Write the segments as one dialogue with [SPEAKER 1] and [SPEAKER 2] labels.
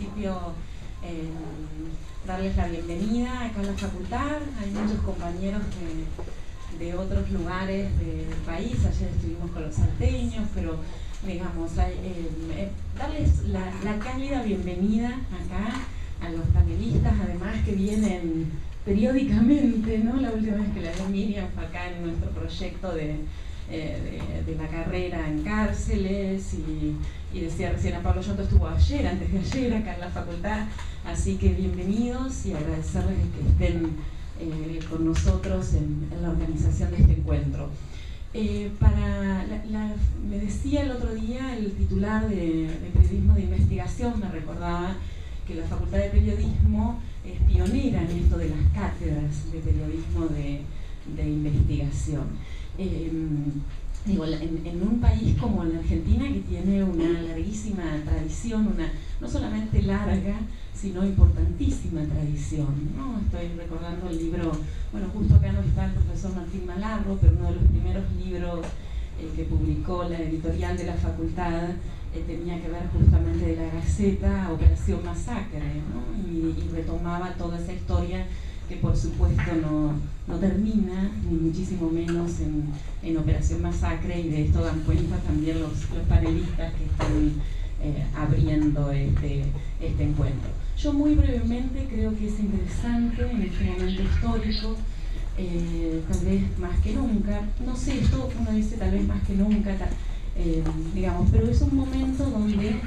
[SPEAKER 1] principio darles la bienvenida acá en la facultad. Hay muchos compañeros de otros lugares del país. Ayer estuvimos con los salteños, pero digamos, darles la cálida bienvenida acá a los panelistas, además que vienen periódicamente, ¿no? La última vez que la vi Miriam fue acá en nuestro proyecto de la carrera en cárceles, y decía recién a Pablo Yonto estuvo ayer, antes de ayer, acá en la facultad, así que bienvenidos y agradecerles que estén con nosotros en la organización de este encuentro. Me decía el otro día el titular de periodismo de investigación, me recordaba que la Facultad de Periodismo es pionera en esto de las cátedras de periodismo de investigación. En un país como la Argentina, que tiene una larguísima tradición, no solamente larga, sino importantísima tradición, ¿no? Estoy recordando el libro, bueno, justo acá no está el profesor Martín Malarro, pero uno de los primeros libros que publicó la editorial de la facultad tenía que ver justamente de la Gaceta, Operación Masacre, ¿no? Y retomaba toda esa historia que por supuesto no termina, ni muchísimo menos en Operación Masacre, y de esto dan cuenta también los panelistas que están abriendo este encuentro. Yo muy brevemente creo que es interesante en este momento histórico, tal vez más que nunca, no sé, esto uno dice tal vez más que nunca, digamos, pero es un momento donde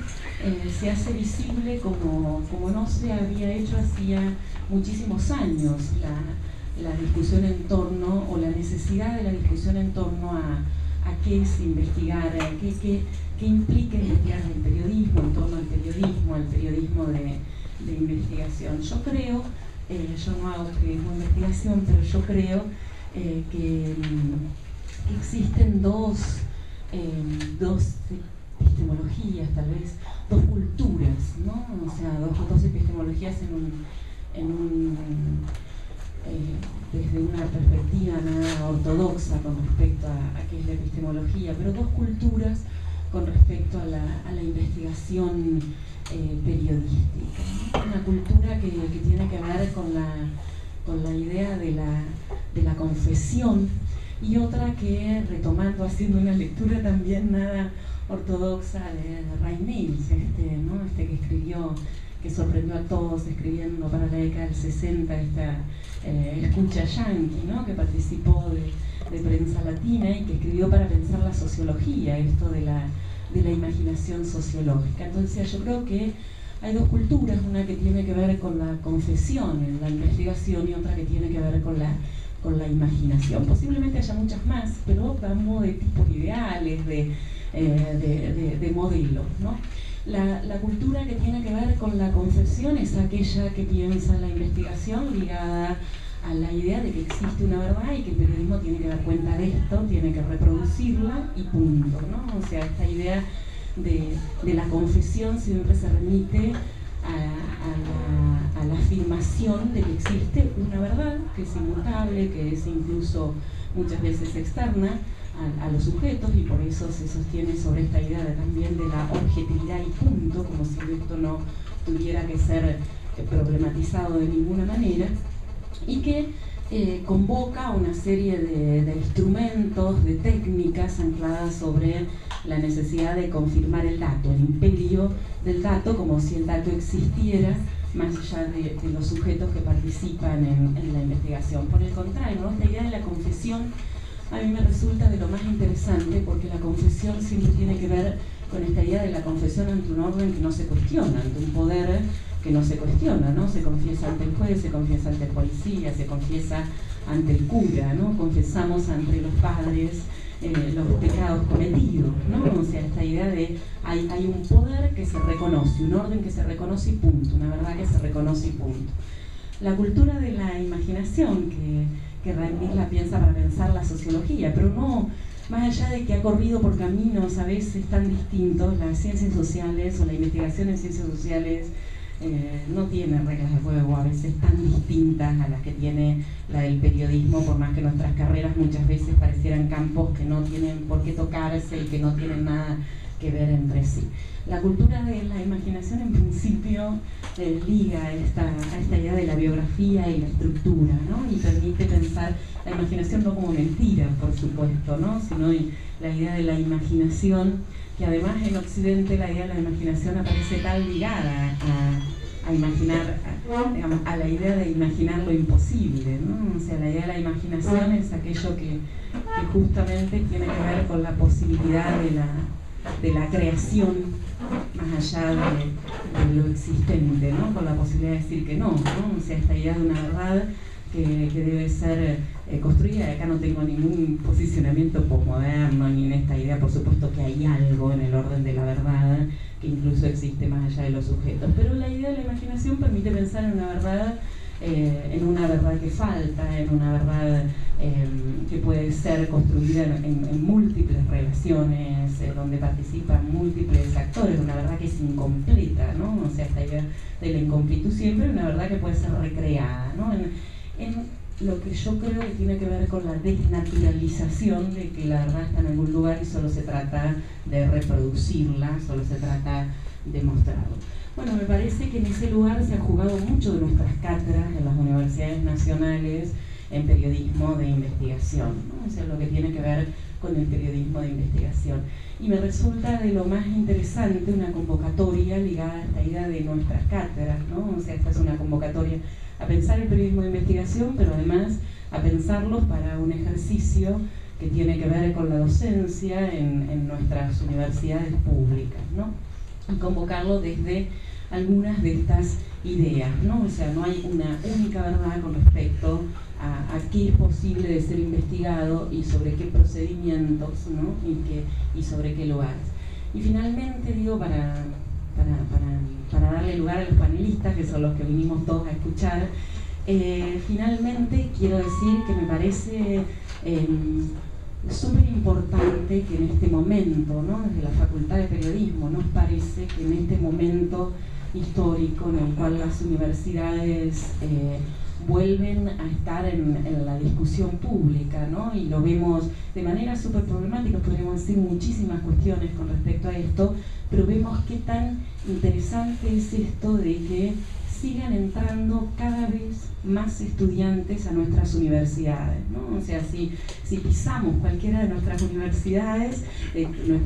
[SPEAKER 1] se hace visible como no se había hecho hacía muchísimos años la discusión en torno, o la necesidad de la discusión en torno a qué es investigar, qué implica investigar el periodismo, en torno al periodismo de investigación. Yo creo, yo no hago periodismo de investigación, pero yo creo que existen dos epistemologías, tal vez, dos culturas, ¿no? O sea, dos epistemologías desde una perspectiva nada ortodoxa con respecto a qué es la epistemología, pero dos culturas con respecto a la investigación periodística, ¿no? Una cultura que tiene que ver con la idea de la confesión, y otra que, retomando, haciendo una lectura también nada ortodoxa de Ray Mills, que escribió, que sorprendió a todos escribiendo para la década del 60 esta escucha yanqui, ¿no? Que participó de Prensa Latina y que escribió para pensar la sociología, esto de la imaginación sociológica. Entonces yo creo que hay dos culturas, una que tiene que ver con la confesión en la investigación y otra que tiene que ver con la imaginación. Posiblemente haya muchas más, pero damos de tipos ideales, de modelos, ¿no? La cultura que tiene que ver con la confesión es aquella que piensa la investigación ligada a la idea de que existe una verdad y que el periodismo tiene que dar cuenta de esto, tiene que reproducirla y punto, ¿no? O sea, esta idea de la confesión siempre se remite a la afirmación de que existe una verdad que es inmutable, que es incluso muchas veces externa a los sujetos, y por eso se sostiene sobre esta idea también de la objetividad y punto, como si esto no tuviera que ser problematizado de ninguna manera, y que convoca una serie de instrumentos, de técnicas ancladas sobre la necesidad de confirmar el dato, el imperio del dato, como si el dato existiera más allá de los sujetos que participan en la investigación. Por el contrario, ¿no? Esta idea de la confesión a mí me resulta de lo más interesante, porque la confesión siempre tiene que ver con esta idea de la confesión ante un orden que no se cuestiona, ante un poder que no se cuestiona, ¿no? Se confiesa ante el juez, se confiesa ante el policía, se confiesa ante el cura, ¿no? Confesamos ante los padres los pecados cometidos, ¿no? O sea, esta idea de hay un poder que se reconoce, un orden que se reconoce y punto, una verdad que se reconoce y punto. La cultura de la imaginación, que Raimir la piensa para pensar la sociología, pero no, más allá de que ha corrido por caminos a veces tan distintos, las ciencias sociales o la investigación en ciencias sociales no tiene reglas de juego a veces tan distintas a las que tiene la del periodismo, por más que nuestras carreras muchas veces parecieran campos que no tienen por qué tocarse y que no tienen nada que ver entre sí. La cultura de la imaginación en principio liga a esta idea de la biografía y la estructura, ¿no? Y permite pensar la imaginación no como mentira, por supuesto, ¿no? Sino la idea de la imaginación, que además en Occidente la idea de la imaginación aparece tan ligada a imaginar, digamos, a la idea de imaginar lo imposible, ¿no? O sea, la idea de la imaginación es aquello que justamente tiene que ver con la posibilidad de la creación más allá de lo existente, ¿no? Con la posibilidad de decir que no, ¿no? O sea, esta idea de una verdad que debe ser construida. Acá no tengo ningún posicionamiento posmoderno ni en esta idea, por supuesto que hay algo en el orden de la verdad que incluso existe más allá de los sujetos, pero la idea de la imaginación permite pensar en una verdad que falta, en una verdad que puede ser construida en múltiples relaciones, donde participan múltiples actores, una verdad que es incompleta, ¿no? O sea, esta idea de la incompletud siempre, una verdad que puede ser recreada, ¿no? En lo que yo creo que tiene que ver con la desnaturalización de que la verdad está en algún lugar y solo se trata de reproducirla, solo se trata de mostrarlo. Bueno, me parece que en ese lugar se han jugado mucho de nuestras cátedras en las universidades nacionales en periodismo de investigación, ¿no? O sea, lo que tiene que ver con el periodismo de investigación. Y me resulta de lo más interesante una convocatoria ligada a esta idea de nuestras cátedras, ¿no? O sea, esta es una convocatoria a pensar el periodismo de investigación, pero además a pensarlo para un ejercicio que tiene que ver con la docencia en nuestras universidades públicas, ¿no? Y convocarlo desde algunas de estas ideas, ¿no? O sea, no hay una única verdad con respecto a qué es posible de ser investigado y sobre qué procedimientos, ¿no? Y sobre qué lugares. Y finalmente, digo, para darle lugar a los panelistas, que son los que vinimos todos a escuchar, finalmente quiero decir que me parece súper importante que en este momento, ¿no? Desde la Facultad de Periodismo, nos parece que en este momento histórico en el cual las universidades vuelven a estar en la discusión pública, ¿no? Y lo vemos de manera súper problemática, podríamos decir muchísimas cuestiones con respecto a esto, pero vemos qué tan interesante es esto de que sigan entrando cada vez más estudiantes a nuestras universidades, ¿no? O sea, si pisamos cualquiera de nuestras universidades,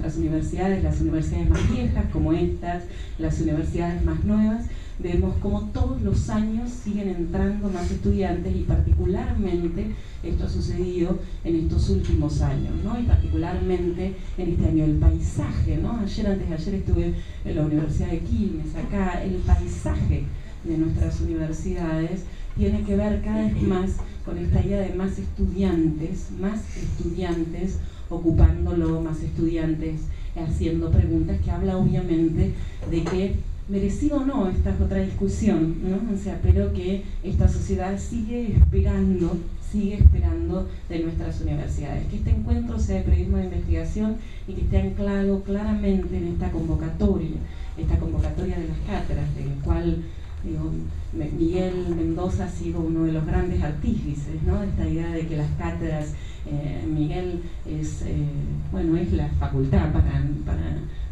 [SPEAKER 1] las universidades más viejas como estas, las universidades más nuevas, vemos como todos los años siguen entrando más estudiantes y particularmente esto ha sucedido en estos últimos años, ¿no? Y particularmente en este año el paisaje, ¿no? Antes de ayer estuve en la Universidad de Quilmes, acá el paisaje de nuestras universidades tiene que ver cada vez más con esta idea de más estudiantes ocupándolo, más estudiantes haciendo preguntas, que habla obviamente de que, merecido o no, esta es otra discusión, ¿no? O sea, pero que esta sociedad sigue esperando de nuestras universidades, que este encuentro sea de periodismo de investigación y que esté anclado claramente en esta convocatoria de las cátedras, del cual Miguel Mendoza ha sido uno de los grandes artífices, ¿no? De esta idea de que las cátedras, Miguel es la facultad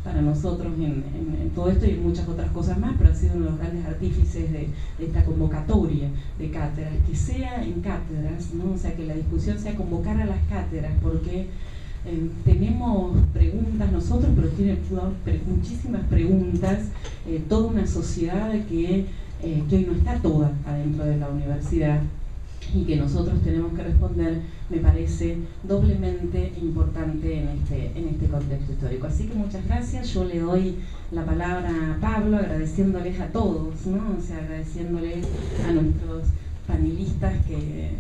[SPEAKER 1] para nosotros en todo esto y en muchas otras cosas más, pero ha sido uno de los grandes artífices de esta convocatoria de cátedras, que sea en cátedras, ¿no? O sea, que la discusión sea convocar a las cátedras, porque tenemos preguntas nosotros, pero tiene muchísimas preguntas, toda una sociedad que hoy no está toda adentro de la universidad y que nosotros tenemos que responder, me parece doblemente importante en este contexto histórico. Así que muchas gracias. Yo le doy la palabra a Pablo, agradeciéndoles a todos, ¿no? O sea, agradeciéndoles a nuestros panelistas que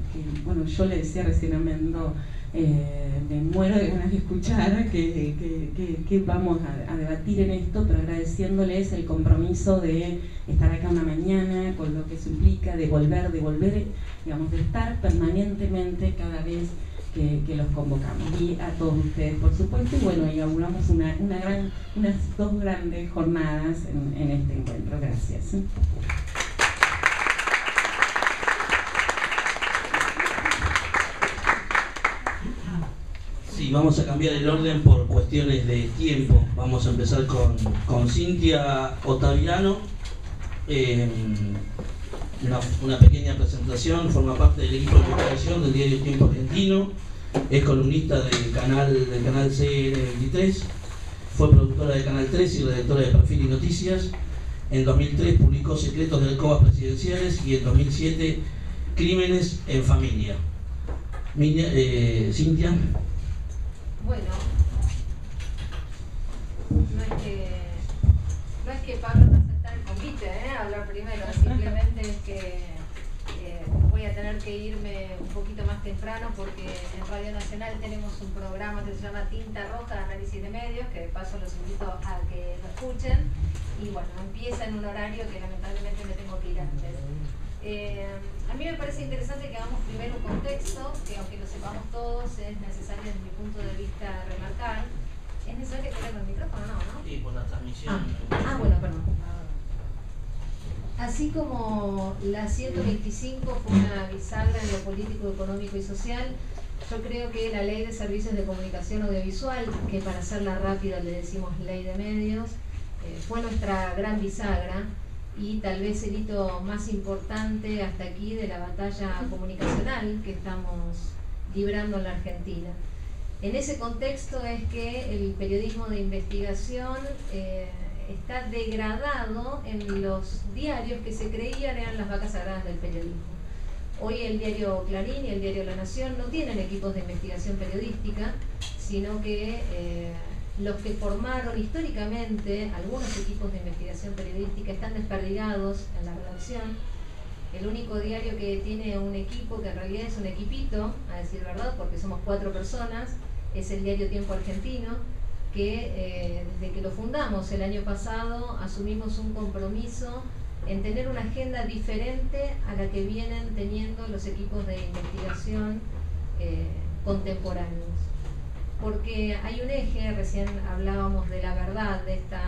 [SPEAKER 1] yo le decía recién a Mendo, me muero de ganas de escuchar que vamos a debatir en esto, pero agradeciéndoles el compromiso de estar acá una mañana, con lo que eso implica, de volver, digamos, de estar permanentemente cada vez que los convocamos. Y a todos ustedes, por supuesto, y bueno, inauguramos unas dos grandes jornadas en este encuentro. Gracias.
[SPEAKER 2] Sí, y vamos a cambiar el orden por cuestiones de tiempo. Vamos a empezar con Cintia Ottaviano. Una pequeña presentación, forma parte del equipo de investigación del diario Tiempo Argentino, es columnista del canal CN23, fue productora de Canal 3 y redactora de Perfil y Noticias. En 2003 publicó Secretos de Alcobas Presidenciales y en 2007 Crímenes en Familia. Cintia.
[SPEAKER 3] Bueno, no es que Pablo no aceptara el convite, hablar primero, simplemente es que voy a tener que irme un poquito más temprano porque en Radio Nacional tenemos un programa que se llama Tinta Roja de Análisis de Medios, que de paso los invito a que lo escuchen, y bueno, empieza en un horario que lamentablemente me tengo que ir antes. A mí me parece interesante que hagamos primero un contexto, que aunque lo sepamos todos, es necesario desde mi punto de vista remarcar. ¿Es necesario que tenga el micrófono? No.
[SPEAKER 2] Sí, por la transmisión.
[SPEAKER 3] Bueno, perdón. Así como la 125 fue una bisagra en lo político, económico y social, yo creo que la Ley de Servicios de Comunicación Audiovisual, que para hacerla rápida le decimos Ley de Medios, fue nuestra gran bisagra y tal vez el hito más importante hasta aquí de la batalla comunicacional que estamos librando en la Argentina. En ese contexto es que el periodismo de investigación está degradado en los diarios que se creían eran las vacas sagradas del periodismo. Hoy el diario Clarín y el diario La Nación no tienen equipos de investigación periodística, sino que los que formaron históricamente algunos equipos de investigación periodística están desperdigados en la redacción. El único diario que tiene un equipo, que en realidad es un equipito, a decir verdad, porque somos 4 personas, es el diario Tiempo Argentino, que desde que lo fundamos el año pasado asumimos un compromiso en tener una agenda diferente a la que vienen teniendo los equipos de investigación contemporáneos. Porque hay un eje, recién hablábamos de la verdad, de esta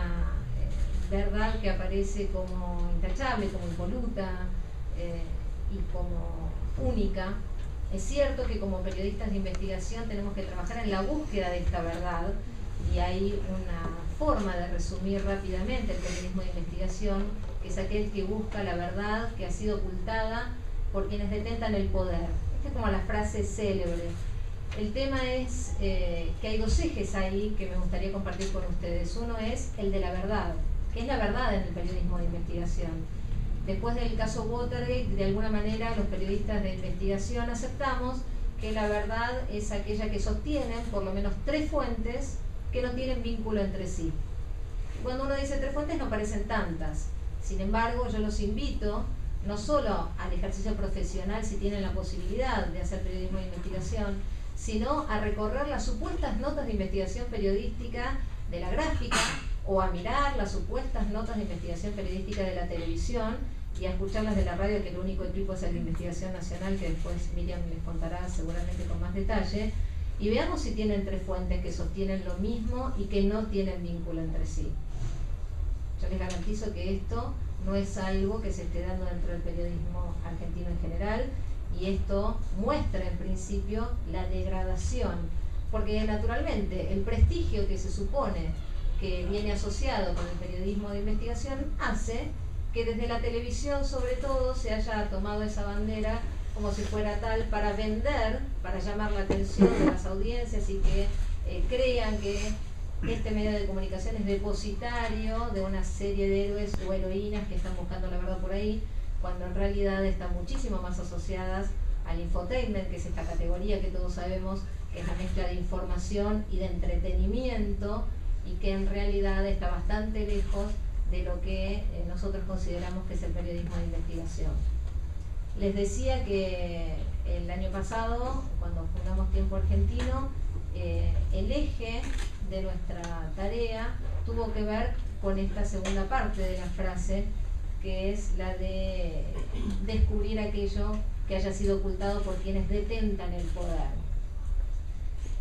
[SPEAKER 3] verdad que aparece como intachable, como impoluta y como única. Es cierto que como periodistas de investigación tenemos que trabajar en la búsqueda de esta verdad, y hay una forma de resumir rápidamente el periodismo de investigación, que es aquel que busca la verdad que ha sido ocultada por quienes detentan el poder. Esta es como la frase célebre. El tema es que hay 2 ejes ahí que me gustaría compartir con ustedes. Uno es el de la verdad, que es la verdad en el periodismo de investigación. Después del caso Watergate, de alguna manera los periodistas de investigación aceptamos que la verdad es aquella que sostienen por lo menos 3 fuentes que no tienen vínculo entre sí. Cuando uno dice 3 fuentes no parecen tantas. Sin embargo, yo los invito no solo al ejercicio profesional si tienen la posibilidad de hacer periodismo de investigación, sino a recorrer las supuestas notas de investigación periodística de la gráfica o a mirar las supuestas notas de investigación periodística de la televisión y a escucharlas de la radio, que el único equipo es el de Investigación Nacional, que después Miriam les contará seguramente con más detalle, y veamos si tienen 3 fuentes que sostienen lo mismo y que no tienen vínculo entre sí. Yo les garantizo que esto no es algo que se esté dando dentro del periodismo argentino en general, y esto muestra en principio la degradación, porque naturalmente el prestigio que se supone que viene asociado con el periodismo de investigación hace que desde la televisión sobre todo se haya tomado esa bandera como si fuera tal para vender, para llamar la atención de las audiencias y que crean que este medio de comunicación es depositario de una serie de héroes o heroínas que están buscando la verdad por ahí, cuando en realidad están muchísimo más asociadas al infotainment, que es esta categoría que todos sabemos que es la mezcla de información y de entretenimiento, y que en realidad está bastante lejos de lo que nosotros consideramos que es el periodismo de investigación. Les decía que el año pasado, cuando fundamos Tiempo Argentino, el eje de nuestra tarea tuvo que ver con esta segunda parte de la frase, que es la de descubrir aquello que haya sido ocultado por quienes detentan el poder.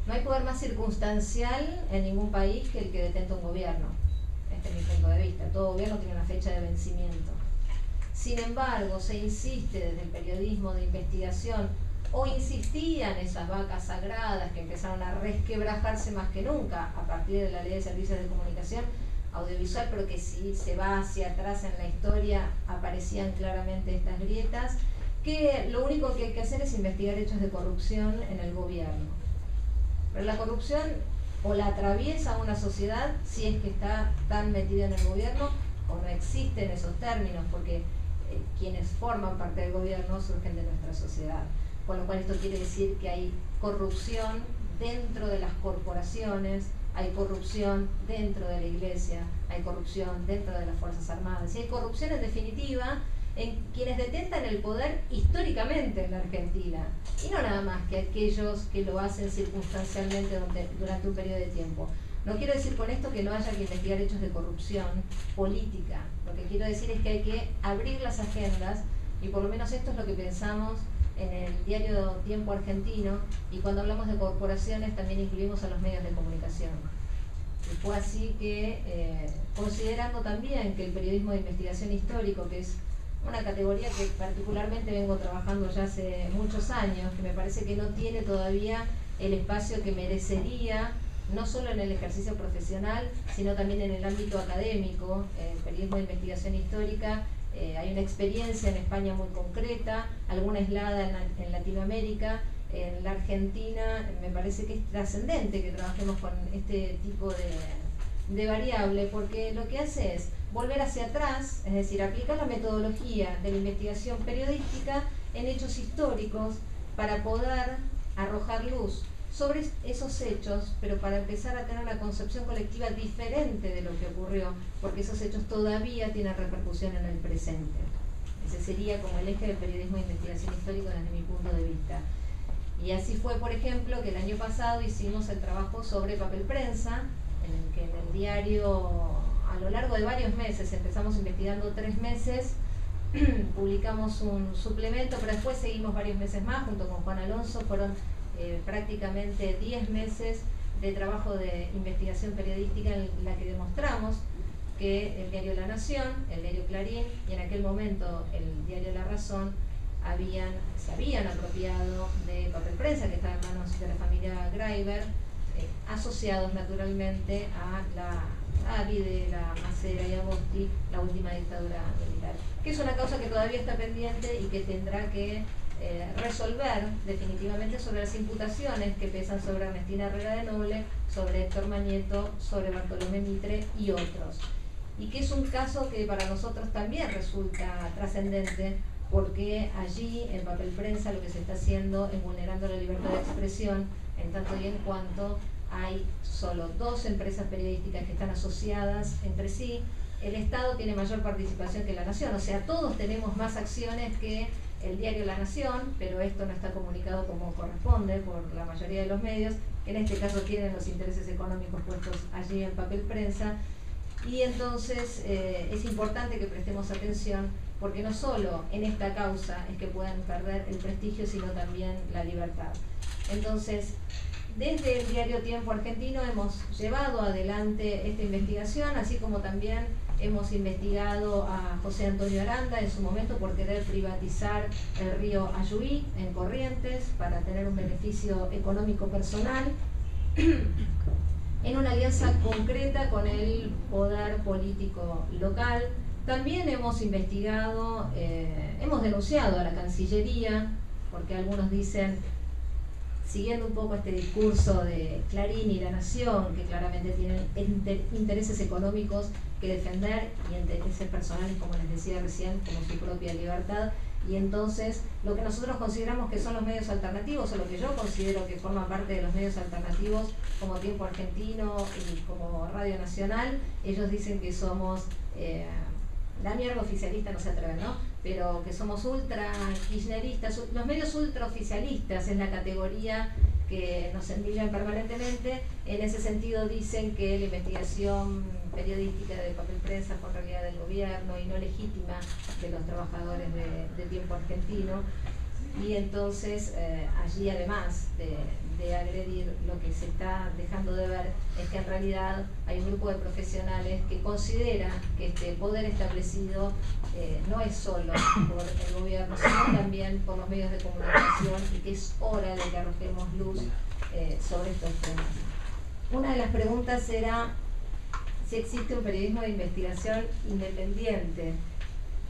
[SPEAKER 3] No hay poder más circunstancial en ningún país que el que detenta un gobierno. Este es mi punto de vista. Todo gobierno tiene una fecha de vencimiento. Sin embargo, se insiste desde el periodismo de investigación o insistían esas vacas sagradas que empezaron a resquebrajarse más que nunca a partir de la Ley de Servicios de Comunicación Audiovisual, pero que si se va hacia atrás en la historia aparecían claramente estas grietas, que lo único que hay que hacer es investigar hechos de corrupción en el gobierno. Pero la corrupción o la atraviesa una sociedad si es que está tan metida en el gobierno o no existen esos términos, porque quienes forman parte del gobierno surgen de nuestra sociedad. Con lo cual esto quiere decir que hay corrupción dentro de las corporaciones, hay corrupción dentro de la iglesia, hay corrupción dentro de las Fuerzas Armadas, y hay corrupción en definitiva en quienes detentan el poder históricamente en la Argentina, y no nada más que aquellos que lo hacen circunstancialmente durante un periodo de tiempo. No quiero decir con esto que no haya que investigar hechos de corrupción política, lo que quiero decir es que hay que abrir las agendas, y por lo menos esto es lo que pensamos en el diario Tiempo Argentino, y cuando hablamos de corporaciones también incluimos a los medios de comunicación. Y fue así que, considerando también que el periodismo de investigación histórico, que es una categoría que particularmente vengo trabajando ya hace muchos años, que me parece que no tiene todavía el espacio que merecería, no solo en el ejercicio profesional, sino también en el ámbito académico. El periodismo de investigación histórica, hay una experiencia en España muy concreta, alguna aislada en Latinoamérica. En la Argentina me parece que es trascendente que trabajemos con este tipo de variable, porque lo que hace es volver hacia atrás, es decir, aplicar la metodología de la investigación periodística en hechos históricos para poder arrojar luz sobre esos hechos, pero para empezar a tener una concepción colectiva diferente de lo que ocurrió, porque esos hechos todavía tienen repercusión en el presente. Ese sería como el eje del periodismo de investigación histórica desde mi punto de vista. Y así fue, por ejemplo, que el año pasado hicimos el trabajo sobre papel prensa, en el que en el diario, a lo largo de varios meses, empezamos investigando 3 meses, publicamos un suplemento, pero después seguimos varios meses más, junto con Juan Alonso, fueron prácticamente 10 meses de trabajo de investigación periodística en la que demostramos que el diario La Nación, el diario Clarín y en aquel momento el diario La Razón se habían apropiado de papel prensa que estaba en manos de la familia Greiber, asociados naturalmente a la AVI, la Macera y Agosti, la última dictadura militar, que es una causa que todavía está pendiente y que tendrá que resolver definitivamente sobre las imputaciones que pesan sobre Ernestina Herrera de Noble, sobre Héctor Mañeto, sobre Bartolomé Mitre y otros. Y que es un caso que para nosotros también resulta trascendente, porque allí en papel prensa lo que se está haciendo es vulnerando la libertad de expresión, en tanto y en cuanto hay solo 2 empresas periodísticas que están asociadas entre sí. El Estado tiene mayor participación que La Nación, o sea, todos tenemos más acciones que el diario La Nación, pero esto no está comunicado como corresponde por la mayoría de los medios, que en este caso tienen los intereses económicos puestos allí en papel prensa. Y entonces es importante que prestemos atención, porque no solo en esta causa es que pueden perder el prestigio, sino también la libertad. Entonces, desde el diario Tiempo Argentino hemos llevado adelante esta investigación, así como también hemos investigado a José Antonio Aranda en su momento por querer privatizar el río Ayuí en Corrientes para tener un beneficio económico personal, en una alianza concreta con el poder político local. También hemos investigado, hemos denunciado a la Cancillería, porque algunos dicen, siguiendo un poco este discurso de Clarín y La Nación, que claramente tienen intereses económicos que defender y intereses personales, como les decía recién, como su propia libertad. Y entonces lo que nosotros consideramos que son los medios alternativos, o lo que yo considero que forman parte de los medios alternativos, como Tiempo Argentino y como Radio Nacional, ellos dicen que somos, la mierda oficialista no se atreven, ¿no? Pero que somos ultra kirchneristas. Los medios ultra oficialistas es la categoría que nos envidian permanentemente. En ese sentido dicen que la investigación periodística de papel prensa fue en realidad del gobierno y no legítima de los trabajadores de Tiempo Argentino. y entonces allí, además de agredir, lo que se está dejando de ver es que en realidad hay un grupo de profesionales que considera que este poder establecido no es solo por el gobierno, sino también por los medios de comunicación, y que es hora de que arrojemos luz sobre estos temas. Una de las preguntas era si existe un periodismo de investigación independiente.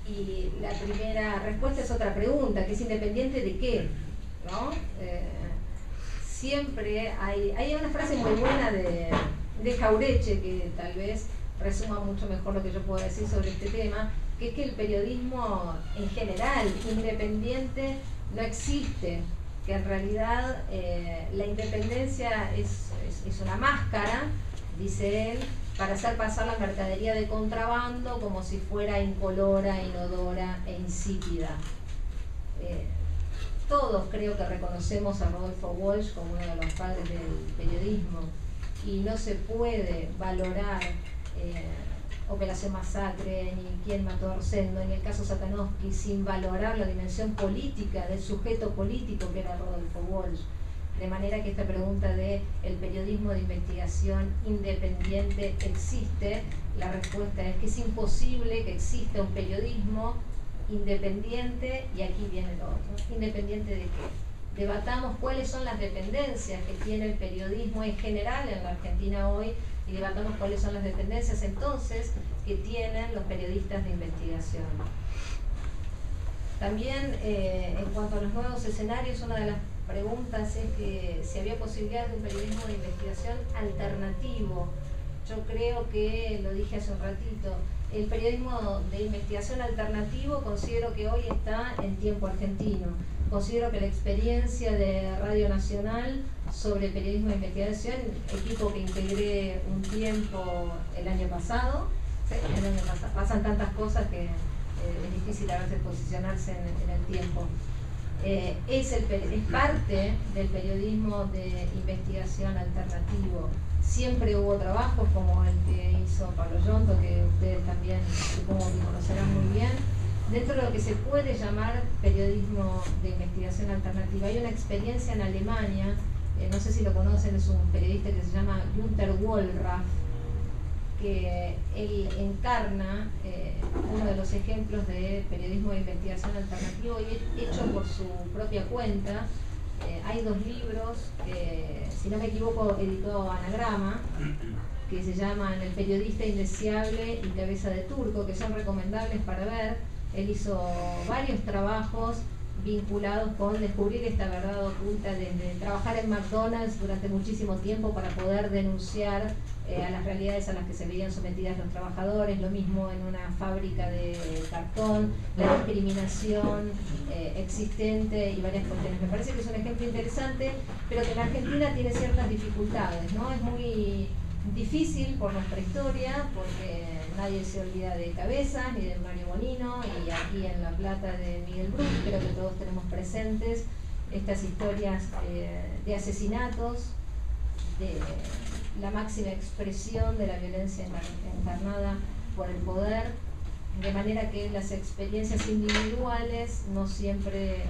[SPEAKER 3] Y la primera respuesta es otra pregunta, que es independiente de qué, ¿no? Siempre hay una frase muy buena de Jauretche que tal vez resuma mucho mejor lo que yo puedo decir sobre este tema, que es que el periodismo en general independiente no existe, que en realidad la independencia es una máscara, dice él, para hacer pasar la mercadería de contrabando como si fuera incolora, inodora e insípida. Todos creo que reconocemos a Rodolfo Walsh como uno de los padres del periodismo, y no se puede valorar Operación Masacre, ni quién mató a Orsendo, ni el caso Satanowski, sin valorar la dimensión política del sujeto político que era Rodolfo Walsh. De manera que esta pregunta de el periodismo de investigación independiente existe, la respuesta es que es imposible que exista un periodismo independiente, y aquí viene lo otro. ¿Independiente de qué? Debatamos cuáles son las dependencias que tiene el periodismo en general en la Argentina hoy, y debatamos cuáles son las dependencias entonces que tienen los periodistas de investigación. También en cuanto a los nuevos escenarios, una de las preguntas es que si había posibilidad de un periodismo de investigación alternativo. Yo creo que, lo dije hace un ratito, el periodismo de investigación alternativo considero que hoy está en tiempo argentino. Considero que la experiencia de Radio Nacional sobre periodismo de investigación, equipo que integré un tiempo el año pasado, ¿sí? El año pasado, pasan tantas cosas que es difícil a veces posicionarse en el tiempo. Es parte del periodismo de investigación alternativo. Siempre hubo trabajos como el que hizo Pablo Yonto, que ustedes también supongo que conocerán muy bien, dentro de lo que se puede llamar periodismo de investigación alternativa. Hay una experiencia en Alemania, no sé si lo conocen, es un periodista que se llama Günter Wallraff, que él encarna uno de los ejemplos de periodismo de investigación alternativo y hecho por su propia cuenta. Hay 2 libros, si no me equivoco, editó Anagrama, que se llaman El periodista indeseable y Cabeza de Turco, que son recomendables para ver. Él hizo varios trabajos vinculados con descubrir esta verdad oculta, desde trabajar en McDonald's durante muchísimo tiempo para poder denunciar a las realidades a las que se veían sometidas los trabajadores, lo mismo en una fábrica de cartón, la discriminación existente y varias cuestiones. Me parece que es un ejemplo interesante, pero que en Argentina tiene ciertas dificultades, ¿no? Es muy difícil por nuestra historia, porque nadie se olvida de Cabezas ni de Mario Bonino, y aquí en La Plata de Miguel Bruch, creo que todos tenemos presentes estas historias de asesinatos, de la máxima expresión de la violencia encarnada por el poder, de manera que las experiencias individuales no siempre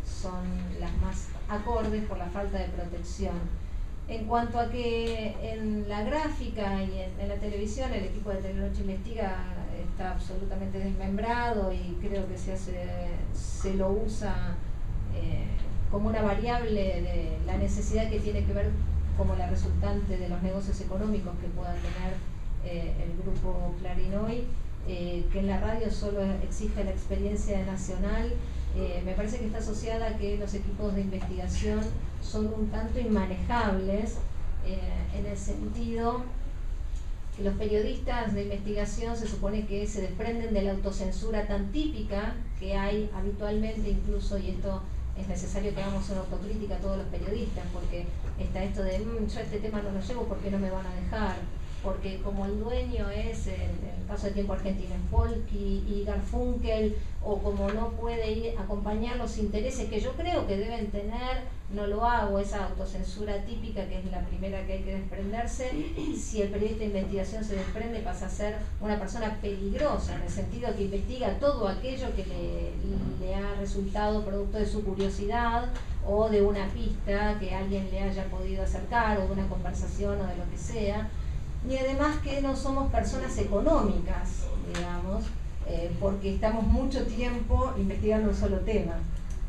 [SPEAKER 3] son las más acordes por la falta de protección. En cuanto a que en la gráfica y en la televisión el equipo de Telenoche Investiga está absolutamente desmembrado, y creo que se lo usa como una variable de la necesidad que tiene que ver como la resultante de los negocios económicos que pueda tener el grupo Clarín hoy, que en la radio solo exige la experiencia nacional. Me parece que está asociada a que los equipos de investigación son un tanto inmanejables, en el sentido que los periodistas de investigación se supone que se desprenden de la autocensura tan típica que hay habitualmente, incluso, y esto es necesario que hagamos una autocrítica a todos los periodistas, porque está esto de yo este tema no lo llevo porque no me van a dejar, porque como el dueño es, en el caso de Tiempo Argentino, es Polky y Garfunkel, o como no puede ir a acompañar los intereses que yo creo que deben tener no lo hago, esa autocensura típica que es la primera que hay que desprenderse. Si el periodista de investigación se desprende, pasa a ser una persona peligrosa, en el sentido que investiga todo aquello que le ha resultado producto de su curiosidad o de una pista que alguien le haya podido acercar, o de una conversación o de lo que sea. Y además que no somos personas económicas, digamos, porque estamos mucho tiempo investigando un solo tema,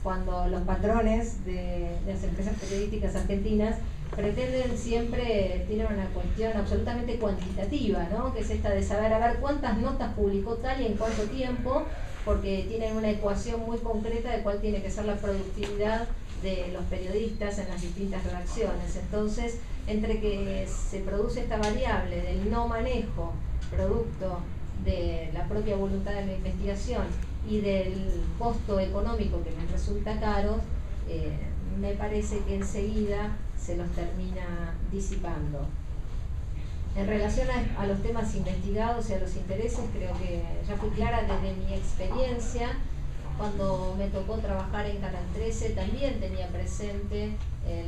[SPEAKER 3] cuando los patrones de las empresas periodísticas argentinas pretenden siempre, tienen una cuestión absolutamente cuantitativa, ¿no? Que es esta de saber a ver cuántas notas publicó tal y en cuánto tiempo, porque tienen una ecuación muy concreta de cuál tiene que ser la productividad de los periodistas en las distintas redacciones. Entonces, entre que se produce esta variable del no manejo producto de la propia voluntad de la investigación y del costo económico que les resulta caro, me parece que enseguida se los termina disipando. En relación a los temas investigados y a los intereses, creo que ya fui clara desde mi experiencia. Cuando me tocó trabajar en Canal 13 también tenía presente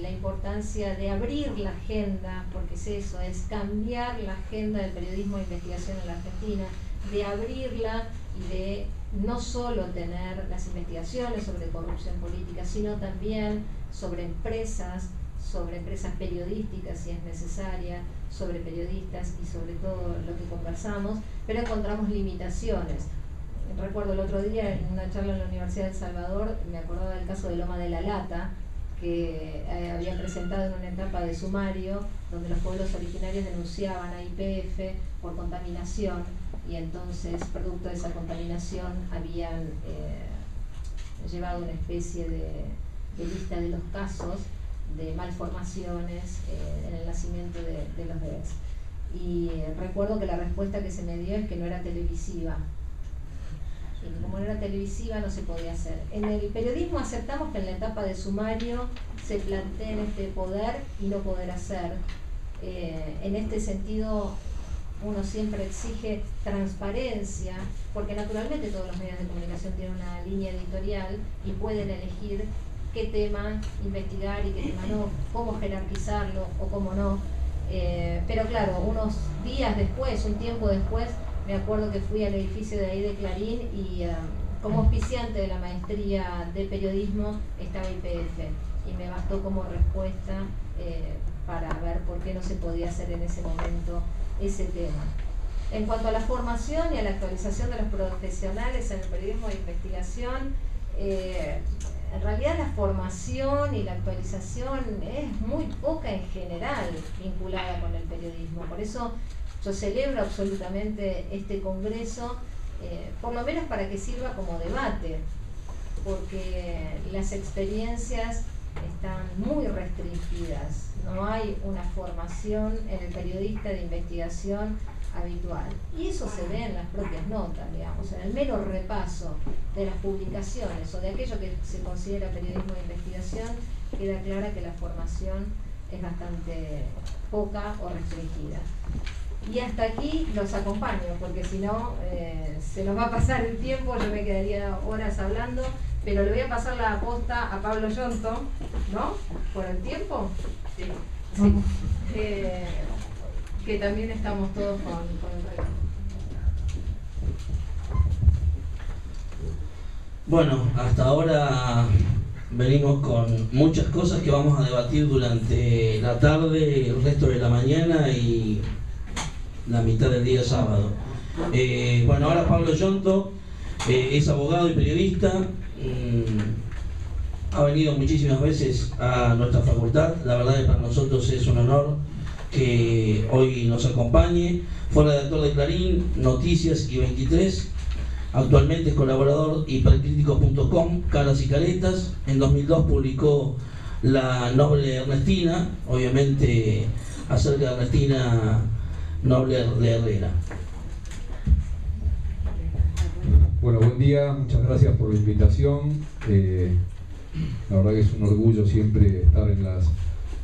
[SPEAKER 3] la importancia de abrir la agenda, porque es eso, es cambiar la agenda del periodismo de investigación en la Argentina, de abrirla y de no solo tener las investigaciones sobre corrupción política, sino también sobre empresas periodísticas si es necesaria, sobre periodistas y sobre todo lo que conversamos, pero encontramos limitaciones. Recuerdo el otro día en una charla en la Universidad de El Salvador, me acordaba del caso de Loma de la Lata, que había presentado en una etapa de sumario donde los pueblos originarios denunciaban a YPF por contaminación, y entonces producto de esa contaminación habían llevado una especie de lista de los casos de malformaciones en el nacimiento de los bebés. Y recuerdo que la respuesta que se me dio es que no era televisiva. Y como no era televisiva no se podía hacer. En el periodismo aceptamos que en la etapa de sumario se planteen este poder y no poder hacer. En este sentido uno siempre exige transparencia, porque naturalmente todos los medios de comunicación tienen una línea editorial y pueden elegir qué tema investigar y qué tema no, cómo jerarquizarlo o cómo no. Pero claro, unos días después, un tiempo después, me acuerdo que fui al edificio de ahí de Clarín y como auspiciante de la maestría de periodismo estaba YPF, y me bastó como respuesta para ver por qué no se podía hacer en ese momento ese tema. En cuanto a la formación y a la actualización de los profesionales en el periodismo de investigación, en realidad la formación y la actualización es muy poca en general vinculada con el periodismo. Por eso yo celebro absolutamente este congreso, por lo menos para que sirva como debate, porque las experiencias están muy restringidas. No hay una formación en el periodista de investigación habitual. Y eso se ve en las propias notas, digamos, en el mero repaso de las publicaciones o de aquello que se considera periodismo de investigación, queda clara que la formación es bastante poca o restringida. Y hasta aquí los acompaño, porque si no se nos va a pasar el tiempo, yo me quedaría horas hablando, pero le voy a pasar la posta a Pablo Yonto, ¿no? ¿Por el tiempo? Sí. Sí. Que también estamos todos con el reloj.
[SPEAKER 2] Bueno, hasta ahora venimos con muchas cosas que vamos a debatir durante la tarde, el resto de la mañana y la mitad del día sábado. Bueno, ahora Pablo Yonto es abogado y periodista, ha venido muchísimas veces a nuestra facultad. La verdad que para nosotros es un honor que hoy nos acompañe. Fue redactor de Clarín, Noticias y 23. Actualmente es colaborador hipercríticos.com, Caras y Caretas. En 2002 publicó La Noble Ernestina, obviamente acerca de Ernestina Noble de Herrera.
[SPEAKER 4] Bueno, buen día, muchas gracias por la invitación. La verdad que es un orgullo siempre estar en las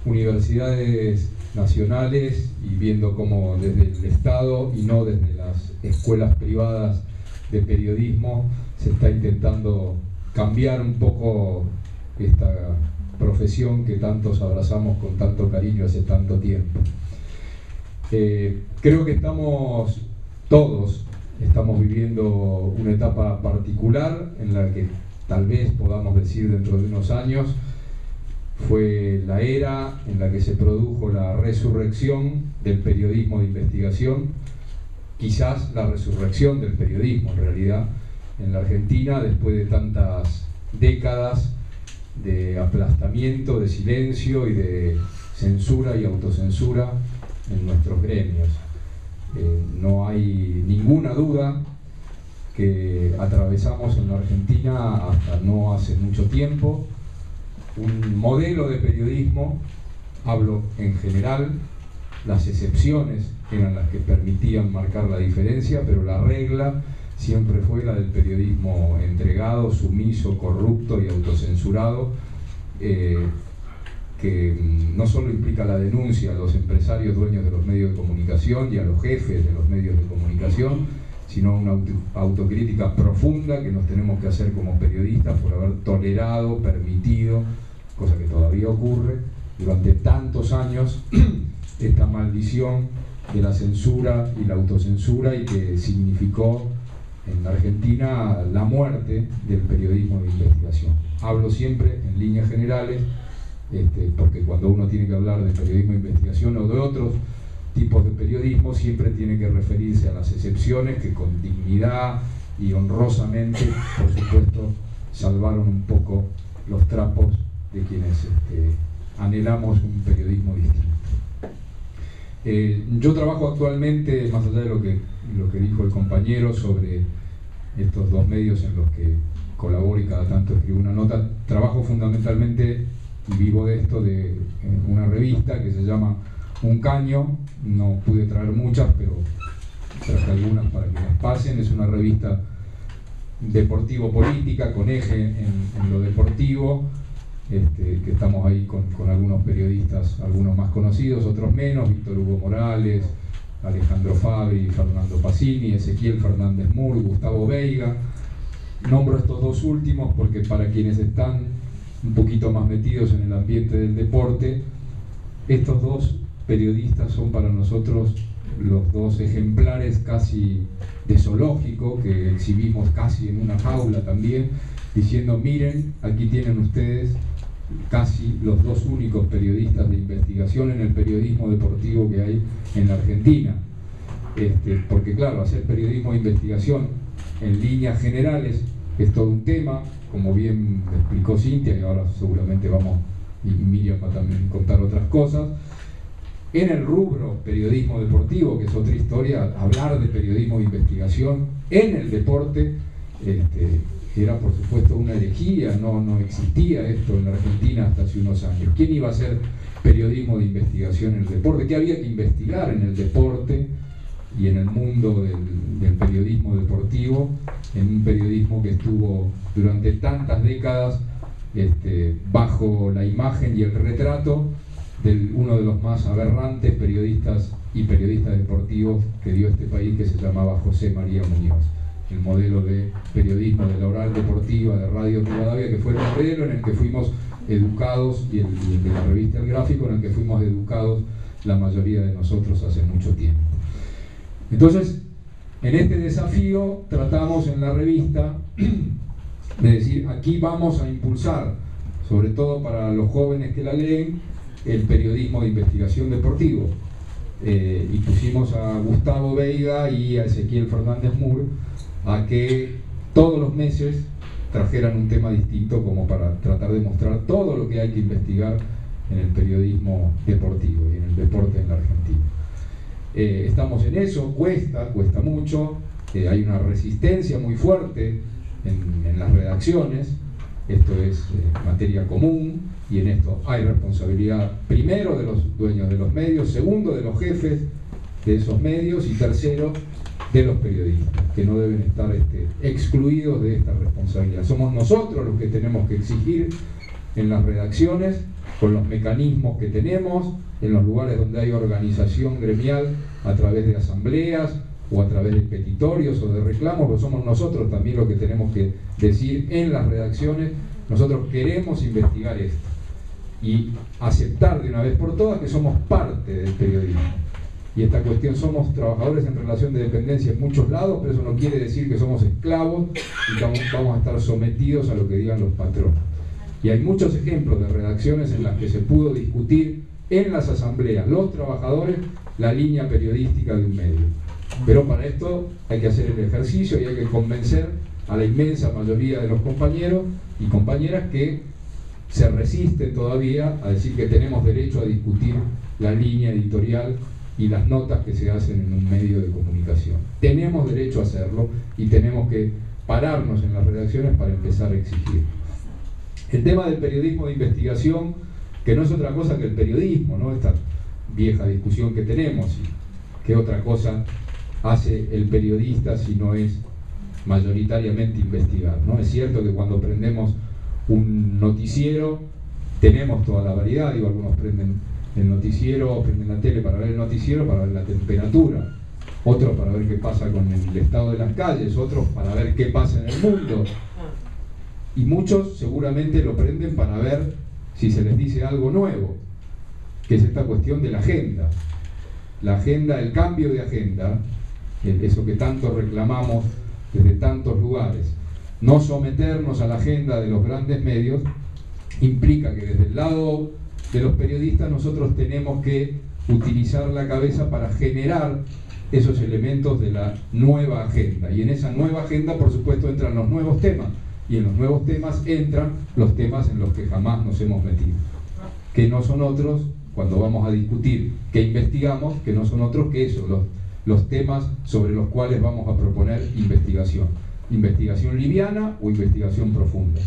[SPEAKER 4] universidades nacionales y viendo cómo desde el Estado y no desde las escuelas privadas de periodismo se está intentando cambiar un poco esta profesión que tantos abrazamos con tanto cariño hace tanto tiempo. Creo que todos estamos viviendo una etapa particular en la que tal vez podamos decir dentro de unos años fue la era en la que se produjo la resurrección del periodismo de investigación, quizás la resurrección del periodismo en realidad en la Argentina después de tantas décadas de aplastamiento, de silencio y de censura y autocensura en nuestros gremios. No hay ninguna duda que atravesamos en la Argentina hasta no hace mucho tiempo un modelo de periodismo, hablo en general, las excepciones eran las que permitían marcar la diferencia, pero la regla siempre fue la del periodismo entregado, sumiso, corrupto y autocensurado, que no solo implica la denuncia a los empresarios dueños de los medios de comunicación y a los jefes de los medios de comunicación, sino una autocrítica profunda que nos tenemos que hacer como periodistas por haber tolerado, permitido, cosa que todavía ocurre, durante tantos años, esta maldición de la censura y la autocensura, y que significó en la Argentina la muerte del periodismo de investigación. Hablo siempre en líneas generales, porque cuando uno tiene que hablar de periodismo de investigación o de otros tipos de periodismo, siempre tiene que referirse a las excepciones que con dignidad y honrosamente, por supuesto, salvaron un poco los trapos de quienes anhelamos un periodismo distinto. Yo trabajo actualmente, más allá de lo que dijo el compañero sobre estos dos medios en los que colaboro y cada tanto escribo una nota, trabajo fundamentalmente y vivo de esto de una revista que se llama Un Caño. No pude traer muchas, pero traje algunas para que las pasen. Es una revista deportivo-política con eje en lo deportivo, que estamos ahí con algunos periodistas, algunos más conocidos, otros menos: Víctor Hugo Morales, Alejandro Fabri, Fernando Pacini, Ezequiel Fernández Mur, Gustavo Veiga. Nombro estos dos últimos porque para quienes están un poquito más metidos en el ambiente del deporte, estos dos periodistas son para nosotros los dos ejemplares casi de zoológico que exhibimos casi en una jaula también, diciendo: miren, aquí tienen ustedes casi los dos únicos periodistas de investigación en el periodismo deportivo que hay en la Argentina. Porque claro, hacer periodismo de investigación en líneas generales es todo un tema, como bien explicó Cintia, y ahora seguramente y Miriam va también a contar otras cosas. En el rubro periodismo deportivo, que es otra historia, hablar de periodismo de investigación en el deporte era por supuesto una herejía, no existía esto en la Argentina hasta hace unos años. ¿Quién iba a hacer periodismo de investigación en el deporte? ¿Qué había que investigar en el deporte y en el mundo del periodismo deportivo, en un periodismo que estuvo durante tantas décadas bajo la imagen y el retrato de uno de los más aberrantes periodistas deportivos que dio este país, que se llamaba José María Muñoz? El modelo de periodismo de la oral deportiva de Radio Rivadavia, que fue el modelo en el que fuimos educados, y el de la revista El Gráfico, en el que fuimos educados la mayoría de nosotros hace mucho tiempo. Entonces, en este desafío tratamos en la revista de decir: aquí vamos a impulsar, sobre todo para los jóvenes que la leen, el periodismo de investigación deportivo. Y pusimos a Gustavo Veiga y a Ezequiel Fernández Mur a que todos los meses trajeran un tema distinto, como para tratar de mostrar todo lo que hay que investigar en el periodismo deportivo y en el deporte en la Argentina. Estamos en eso, cuesta mucho, hay una resistencia muy fuerte en las redacciones. Esto es materia común, y en esto hay responsabilidad, primero, de los dueños de los medios, segundo, de los jefes de esos medios, y tercero, de los periodistas, que no deben estar excluidos de esta responsabilidad. Somos nosotros los que tenemos que exigir en las redacciones, con los mecanismos que tenemos, en los lugares donde hay organización gremial, a través de asambleas o a través de petitorios o de reclamos, pero somos nosotros también los que tenemos que decir en las redacciones: nosotros queremos investigar esto. y aceptar de una vez por todas que somos parte del periodismo. Y esta cuestión, somos trabajadores en relación de dependencia en muchos lados, pero eso no quiere decir que somos esclavos y que vamos a estar sometidos a lo que digan los patronos. Y hay muchos ejemplos de redacciones en las que se pudo discutir en las asambleas, los trabajadores, la línea periodística de un medio. Pero para esto hay que hacer el ejercicio y hay que convencer a la inmensa mayoría de los compañeros y compañeras que se resisten todavía a decir que tenemos derecho a discutir la línea editorial y las notas que se hacen en un medio de comunicación. Tenemos derecho a hacerlo y tenemos que pararnos en las redacciones para empezar a exigir. El tema del periodismo de investigación, que no es otra cosa que el periodismo, ¿no? Esta vieja discusión que tenemos, y qué otra cosa hace el periodista si no es mayoritariamente investigar, ¿no? Es cierto que cuando prendemos un noticiero tenemos toda la variedad, digo, algunos prenden el noticiero, prenden la tele para ver el noticiero, para ver la temperatura, otros para ver qué pasa con el estado de las calles, otros para ver qué pasa en el mundo, y muchos seguramente lo prenden para ver si se les dice algo nuevo, que es esta cuestión de la agenda, el cambio de agenda, eso que tanto reclamamos desde tantos lugares. No someternos a la agenda de los grandes medios implica que desde el lado de los periodistas nosotros tenemos que utilizar la cabeza para generar esos elementos de la nueva agenda, y en esa nueva agenda por supuesto entran los nuevos temas, y en los nuevos temas entran los temas en los que jamás nos hemos metido, que no son otros, cuando vamos a discutir qué investigamos, que no son otros que eso, los temas sobre los cuales vamos a proponer investigación liviana o investigación profunda.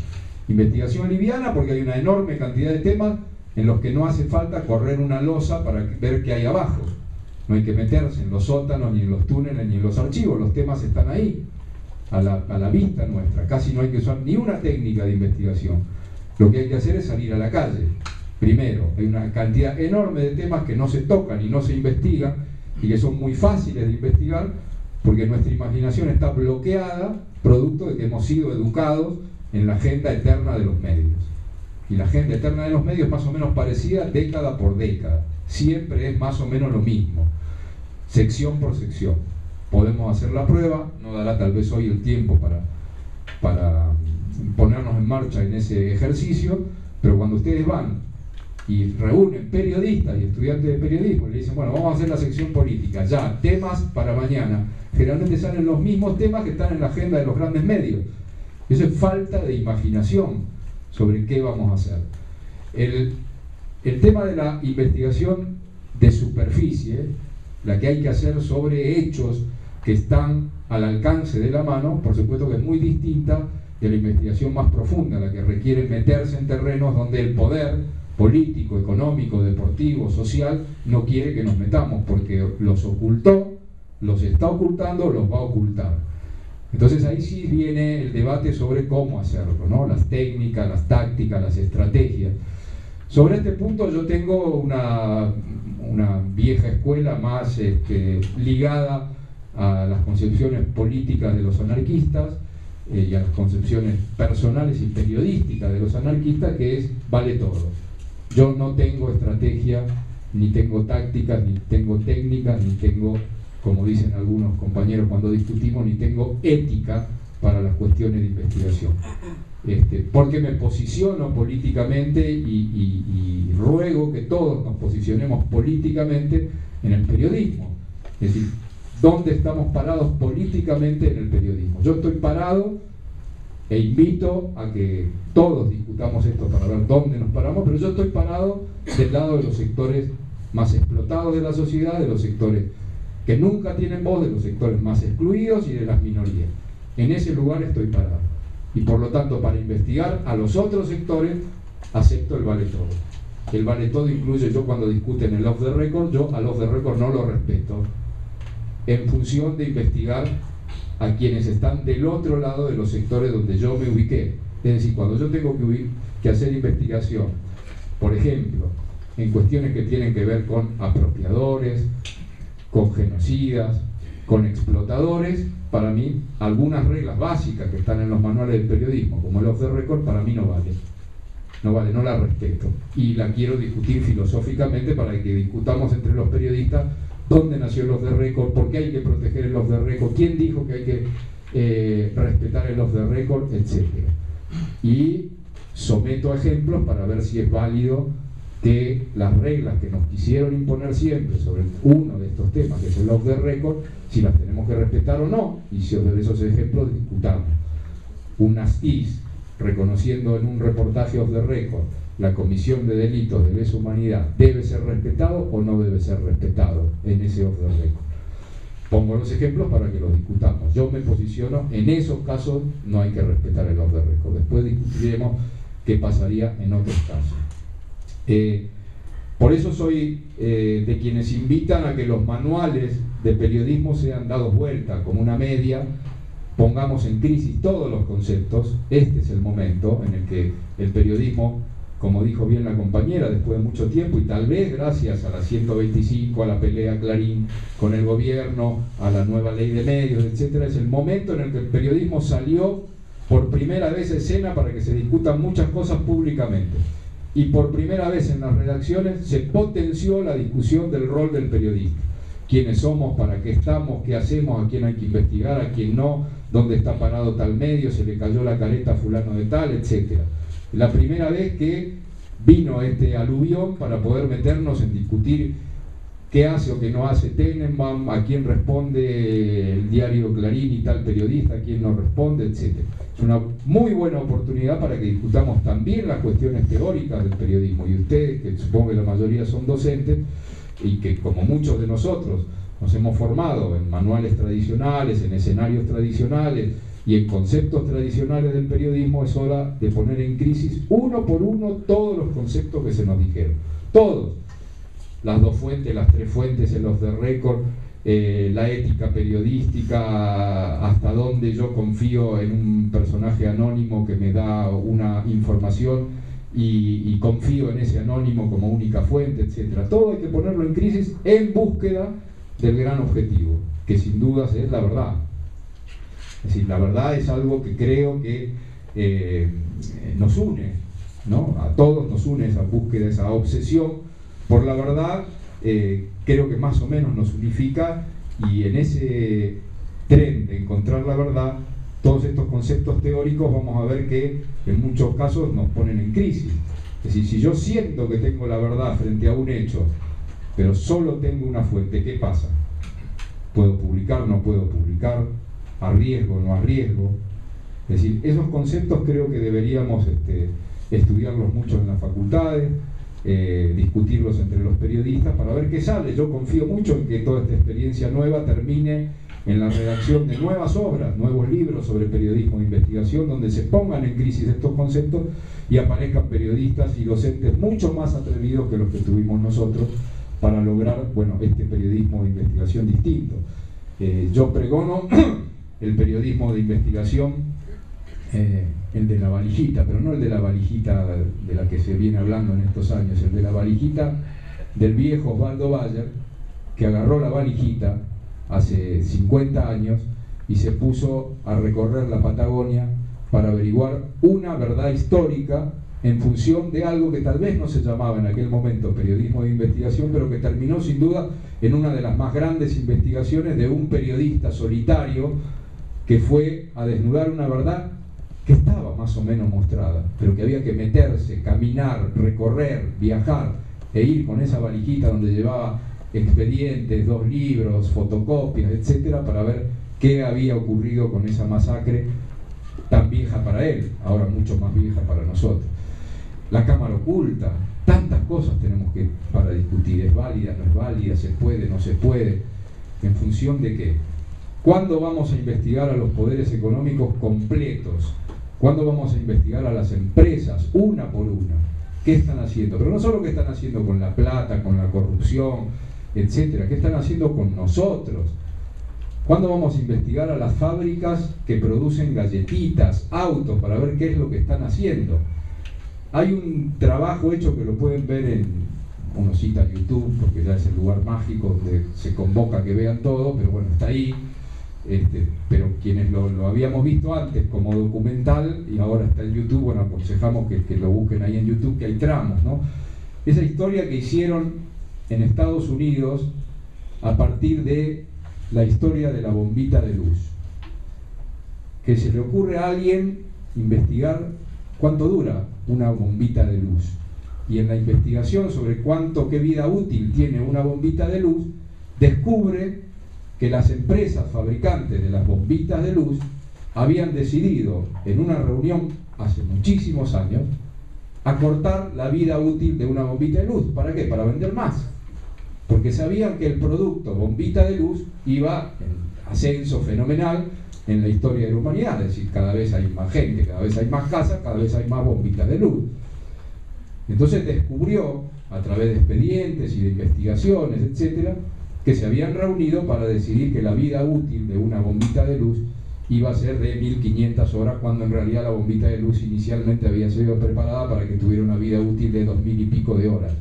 [SPEAKER 4] Investigación liviana porque hay una enorme cantidad de temas en los que no hace falta correr una losa para ver qué hay abajo. No hay que meterse en los sótanos, ni en los túneles, ni en los archivos. Los temas están ahí, a la vista nuestra. Casi no hay que usar ni una técnica de investigación. Lo que hay que hacer es salir a la calle. Primero, hay una cantidad enorme de temas que no se tocan y no se investigan, y que son muy fáciles de investigar, porque nuestra imaginación está bloqueada, producto de que hemos sido educados en la agenda eterna de los medios. Y la agenda eterna de los medios es más o menos parecida década por década. Siempre es más o menos lo mismo, sección por sección. Podemos hacer la prueba, no dará tal vez hoy el tiempo para ponernos en marcha en ese ejercicio, pero cuando ustedes van y reúnen periodistas y estudiantes de periodismo y le dicen, bueno, vamos a hacer la sección política, ya, temas para mañana, generalmente salen los mismos temas que están en la agenda de los grandes medios. Eso es falta de imaginación sobre qué vamos a hacer. El tema de la investigación de superficie, la que hay que hacer sobre hechos que están al alcance de la mano, por supuesto que es muy distinta de la investigación más profunda, la que requiere meterse en terrenos donde el poder político, económico, deportivo, social, no quiere que nos metamos, porque los ocultó, los está ocultando, los va a ocultar. Entonces ahí sí viene el debate sobre cómo hacerlo, ¿no? Las técnicas, las tácticas, las estrategias. Sobre este punto yo tengo una vieja escuela más ligada a las concepciones políticas de los anarquistas y a las concepciones personales y periodísticas de los anarquistas, que es vale todo. Yo no tengo estrategia, ni tengo tácticas, ni tengo técnicas, ni tengo, como dicen algunos compañeros cuando discutimos, ni tengo ética para las cuestiones de investigación. Porque me posiciono políticamente y ruego que todos nos posicionemos políticamente en el periodismo. Es decir, ¿dónde estamos parados políticamente en el periodismo? Yo estoy parado e invito a que todos discutamos esto para ver dónde nos paramos, pero yo estoy parado del lado de los sectores más explotados de la sociedad, de los sectores que nunca tienen voz, de los sectores más excluidos y de las minorías. En ese lugar estoy parado. Y por lo tanto, para investigar a los otros sectores, acepto el vale todo. El vale todo incluye, yo cuando discuten el off the record, yo al off the record no lo respeto, en función de investigar a quienes están del otro lado de los sectores donde yo me ubiqué. Es decir, cuando yo tengo que hacer investigación, por ejemplo, en cuestiones que tienen que ver con apropiadores, con genocidas, con explotadores, para mí algunas reglas básicas que están en los manuales del periodismo, como el off the record, para mí no valen. no vale, no la respeto. Y la quiero discutir filosóficamente para que discutamos entre los periodistas dónde nació el off the record, por qué hay que proteger el off the record, quién dijo que hay que respetar el off the record, etc. Y someto a ejemplos para ver si es válido que las reglas que nos quisieron imponer siempre sobre uno de estos temas, que es el off the record, si las tenemos que respetar o no, y sobre esos ejemplos discutamos. Un Astiz reconociendo en un reportaje off the record la comisión de delitos de lesa humanidad, ¿debe ser respetado o no debe ser respetado en ese off the record? Pongo los ejemplos para que los discutamos. Yo me posiciono, en esos casos no hay que respetar el off the record. Después discutiremos qué pasaría en otros casos. Por eso soy de quienes invitan a que los manuales de periodismo sean dados vuelta como una media, pongamos en crisis todos los conceptos. Este es el momento en el que el periodismo, como dijo bien la compañera, después de mucho tiempo, y tal vez gracias a la 125, a la pelea Clarín con el gobierno, a la nueva ley de medios, etc., es el momento en el que el periodismo salió por primera vez a escena para que se discutan muchas cosas públicamente. Y por primera vez en las redacciones se potenció la discusión del rol del periodista. Quiénes somos, para qué estamos, qué hacemos, a quién hay que investigar, a quién no, dónde está parado tal medio, se le cayó la careta a fulano de tal, etc. La primera vez que vino este aluvión para poder meternos en discutir qué hace o qué no hace Tenenbaum, a quién responde el diario Clarín y tal periodista, a quién no responde, etc. Es una muy buena oportunidad para que discutamos también las cuestiones teóricas del periodismo. Y ustedes, que supongo que la mayoría son docentes, y que como muchos de nosotros nos hemos formado en manuales tradicionales, en escenarios tradicionales y en conceptos tradicionales del periodismo, es hora de poner en crisis uno por uno todos los conceptos que se nos dijeron. Todos. Las 2 fuentes, las 3 fuentes, el off the record, la ética periodística, hasta dónde yo confío en un personaje anónimo que me da una información y confío en ese anónimo como única fuente, etc. Todo hay que ponerlo en crisis en búsqueda del gran objetivo, que sin dudas es la verdad. Es decir, la verdad es algo que creo que nos une, ¿no? A todos nos une esa búsqueda, esa obsesión por la verdad. Creo que más o menos nos unifica, y en ese tren de encontrar la verdad, todos estos conceptos teóricos vamos a ver que en muchos casos nos ponen en crisis. Es decir, si yo siento que tengo la verdad frente a un hecho, pero solo tengo una fuente, ¿qué pasa? ¿Puedo publicar? ¿No puedo publicar? ¿Arriesgo? ¿No arriesgo? Es decir, esos conceptos creo que deberíamos estudiarlos mucho en las facultades, discutirlos entre los periodistas para ver qué sale. Yo confío mucho en que toda esta experiencia nueva termine en la redacción de nuevas obras, nuevos libros sobre periodismo de investigación, donde se pongan en crisis estos conceptos y aparezcan periodistas y docentes mucho más atrevidos que los que tuvimos nosotros para lograr, bueno, este periodismo de investigación distinto. Yo pregono el periodismo de investigación, el de la valijita, pero no el de la valijita de la que se viene hablando en estos años, el de la valijita del viejo Osvaldo Bayer, que agarró la valijita hace 50 años y se puso a recorrer la Patagonia para averiguar una verdad histórica en función de algo que tal vez no se llamaba en aquel momento periodismo de investigación, pero que terminó sin duda en una de las más grandes investigaciones de un periodista solitario que fue a desnudar una verdad que estaba más o menos mostrada, pero que había que meterse, caminar, recorrer, viajar e ir con esa valijita donde llevaba expedientes, 2 libros, fotocopias, etcétera, para ver qué había ocurrido con esa masacre tan vieja para él, ahora mucho más vieja para nosotros. La cámara oculta, tantas cosas tenemos que para discutir, es válida, no es válida, se puede, no se puede, en función de qué. ¿Cuándo vamos a investigar a los poderes económicos completos? ¿Cuándo vamos a investigar a las empresas, una por una? ¿Qué están haciendo? Pero no solo qué están haciendo con la plata, con la corrupción, etcétera, ¿qué están haciendo con nosotros? ¿Cuándo vamos a investigar a las fábricas que producen galletitas, autos, para ver qué es lo que están haciendo? Hay un trabajo hecho que lo pueden ver en, uno cita YouTube, porque ya es el lugar mágico donde se convoca a que vean todo, pero bueno, está ahí, pero quienes lo habíamos visto antes como documental y ahora está en YouTube, bueno, aconsejamos que lo busquen ahí en YouTube, que hay tramos, ¿no? Esa historia que hicieron en Estados Unidos a partir de la historia de la bombita de luz, que se le ocurre a alguien investigar cuánto dura una bombita de luz, y en la investigación sobre qué vida útil tiene una bombita de luz, descubre que las empresas fabricantes de las bombitas de luz habían decidido en una reunión hace muchísimos años acortar la vida útil de una bombita de luz. ¿Para qué? Para vender más, porque sabían que el producto bombita de luz iba en ascenso fenomenal en la historia de la humanidad, es decir, cada vez hay más gente, cada vez hay más casas, cada vez hay más bombitas de luz. Entonces descubrió, a través de expedientes y de investigaciones, etcétera, que se habían reunido para decidir que la vida útil de una bombita de luz iba a ser de 1500 horas, cuando en realidad la bombita de luz inicialmente había sido preparada para que tuviera una vida útil de 2000 y pico de horas.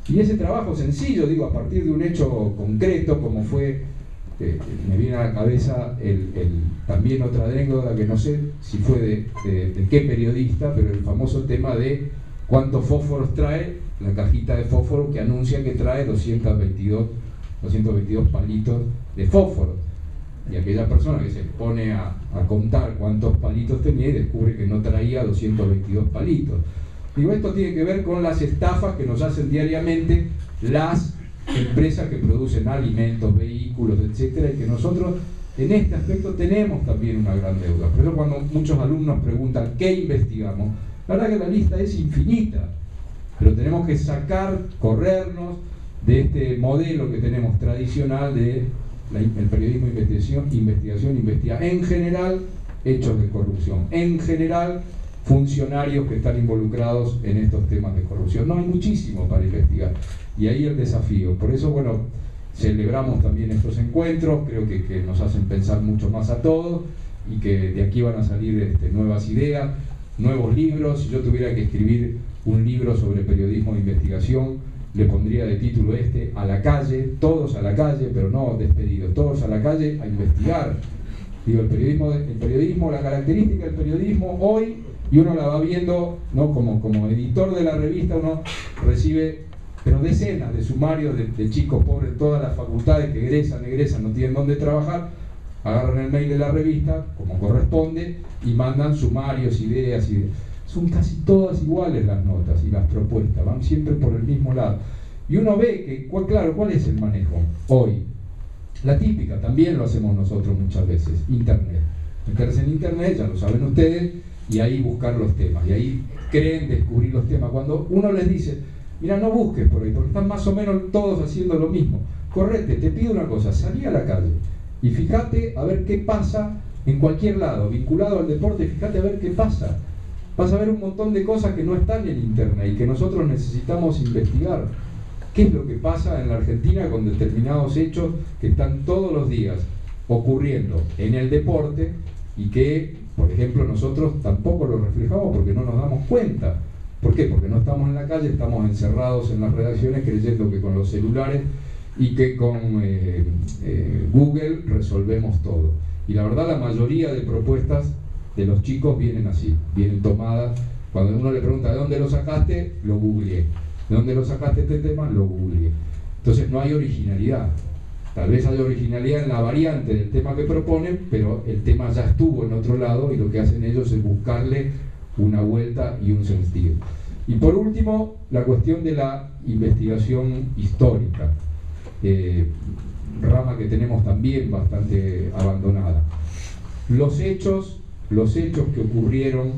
[SPEAKER 4] Y ese trabajo sencillo, digo, a partir de un hecho concreto, como fue, me viene a la cabeza también otra anécdota que no sé si fue de qué periodista, pero el famoso tema de cuántos fósforos trae la cajita de fósforo que anuncia que trae 222 palitos de fósforo. Y aquella persona que se pone a contar cuántos palitos tenía y descubre que no traía 222 palitos. Digo, esto tiene que ver con las estafas que nos hacen diariamente las empresas que producen alimentos, vehículos, etcétera, y que nosotros en este aspecto tenemos también una gran deuda. Por eso cuando muchos alumnos preguntan ¿qué investigamos?, la verdad que la lista es infinita, pero tenemos que corrernos de este modelo que tenemos tradicional de el periodismo investiga en general hechos de corrupción, en general funcionarios que están involucrados en estos temas de corrupción. No hay muchísimo para investigar, y ahí el desafío. Por eso, bueno, celebramos también estos encuentros, creo que nos hacen pensar mucho más a todos, y que de aquí van a salir nuevas ideas, nuevos libros. Si yo tuviera que escribir un libro sobre periodismo de investigación, le pondría de título a la calle, todos a la calle, pero no despedidos, todos a la calle a investigar. Digo, el periodismo, la característica del periodismo hoy, y uno la va viendo, ¿no? Como editor de la revista, uno recibe pero decenas de sumarios de chicos pobres de todas las facultades que egresan, no tienen dónde trabajar, agarran el mail de la revista, como corresponde, y mandan sumarios, ideas. Son casi todas iguales las notas y las propuestas, van siempre por el mismo lado. Y uno ve que, claro, ¿cuál es el manejo hoy? La típica, también lo hacemos nosotros muchas veces, Internet. Meterse en Internet, ya lo saben ustedes, y ahí buscar los temas, y ahí creen descubrir los temas. Cuando uno les dice, mira, no busques por ahí, porque están más o menos todos haciendo lo mismo. Correte, te pido una cosa, salí a la calle y fíjate a ver qué pasa en cualquier lado, vinculado al deporte, fíjate a ver qué pasa. Vas a ver un montón de cosas que no están en Internet y que nosotros necesitamos investigar. ¿Qué es lo que pasa en la Argentina con determinados hechos que están todos los días ocurriendo en el deporte y que, por ejemplo, nosotros tampoco lo reflejamos porque no nos damos cuenta? ¿Por qué? Porque no estamos en la calle, estamos encerrados en las redacciones creyendo que con los celulares y que con Google resolvemos todo. Y la verdad, la mayoría de propuestas de los chicos vienen así, vienen tomadas. Cuando uno le pregunta ¿de dónde lo sacaste? Lo googleé. ¿De dónde lo sacaste este tema? Lo googleé. Entonces no hay originalidad. Tal vez haya originalidad en la variante del tema que proponen, pero el tema ya estuvo en otro lado y lo que hacen ellos es buscarle una vuelta y un sentido. Y por último, la cuestión de la investigación histórica, rama que tenemos también bastante abandonada. Los hechos que ocurrieron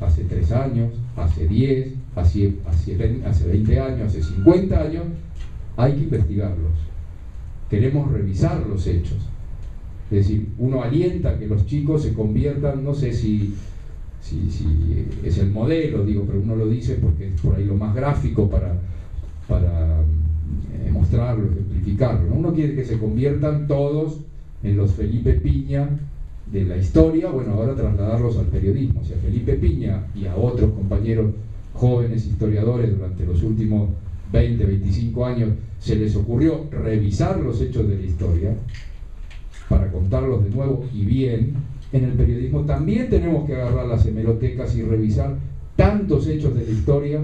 [SPEAKER 4] hace 3 años, hace 10, hace 20 años, hace 50 años, hay que investigarlos. Queremos revisar los hechos. Es decir, uno alienta a que los chicos se conviertan, no sé si es el modelo, digo, pero uno lo dice porque es por ahí lo más gráfico para mostrarlo, ejemplificarlo, ¿no? Uno quiere que se conviertan todos en los Felipe Piña de la historia, bueno, ahora trasladarlos al periodismo. Si a Felipe Piña y a otros compañeros jóvenes historiadores durante los últimos 20, 25 años se les ocurrió revisar los hechos de la historia, para contarlos de nuevo y bien, en el periodismo también tenemos que agarrar las hemerotecas y revisar tantos hechos de la historia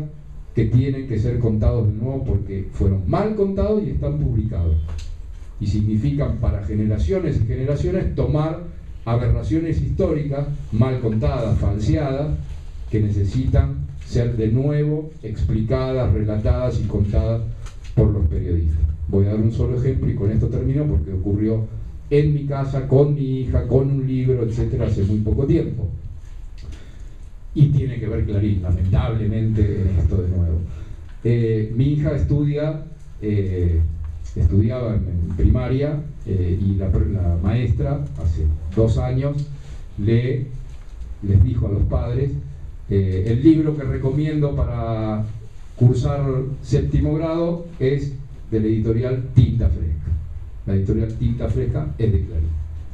[SPEAKER 4] que tienen que ser contados de nuevo porque fueron mal contados y están publicados. Y significan para generaciones y generaciones tomar aberraciones históricas mal contadas, falseadas, que necesitan ser de nuevo explicadas, relatadas y contadas por los periodistas. Voy a dar un solo ejemplo y con esto termino porque ocurrió en mi casa, con mi hija, con un libro, etcétera, hace muy poco tiempo. Y tiene que ver Clarín, lamentablemente, en esto de nuevo. Mi hija estudiaba en primaria y la maestra, hace 2 años, les dijo a los padres, el libro que recomiendo para cursar 7º grado es de la editorial Tinta Fresca. La editorial Tinta Fresca es de Clarín.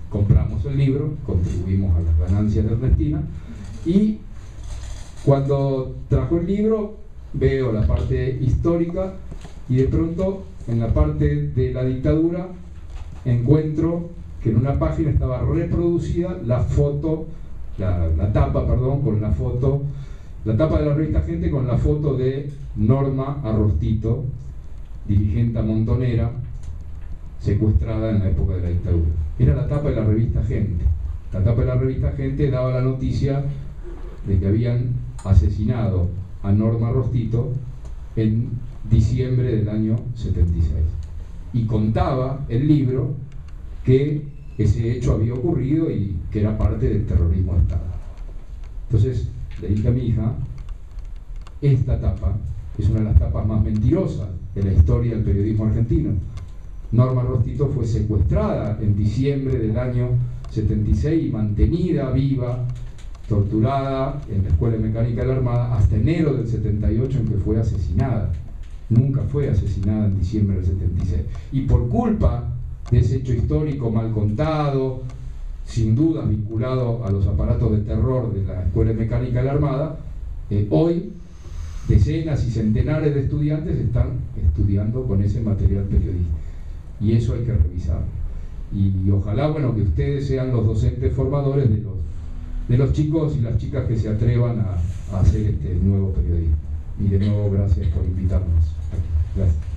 [SPEAKER 4] Compramos el libro, contribuimos a las ganancias de Ernestina y cuando trajo el libro veo la parte histórica y de pronto en la parte de la dictadura encuentro que en una página estaba reproducida la foto, la tapa, perdón, con la foto, la tapa de la revista Gente con la foto de Norma Arrostito, dirigente montonera, secuestrada en la época de la dictadura. Era la tapa de la revista Gente. La tapa de la revista Gente daba la noticia de que habían asesinado a Norma Arrostito en diciembre del año 76. Y contaba el libro que ese hecho había ocurrido y que era parte del terrorismo de Estado. Entonces le dije a mi hija, esta tapa es una de las tapas más mentirosas de la historia del periodismo argentino. Norma Arrostito fue secuestrada en diciembre del año 76 y mantenida viva, torturada en la Escuela de Mecánica de la Armada hasta enero del 78 en que fue asesinada. Nunca fue asesinada en diciembre del 76. Y por culpa de ese hecho histórico mal contado, sin duda vinculado a los aparatos de terror de la Escuela de Mecánica de la Armada, hoy decenas y centenares de estudiantes están estudiando con ese material periodístico. Y eso hay que revisar. Y ojalá, bueno, que ustedes sean los docentes formadores de los chicos y las chicas que se atrevan a hacer este nuevo periodismo. Y de nuevo, gracias por invitarnos. Gracias.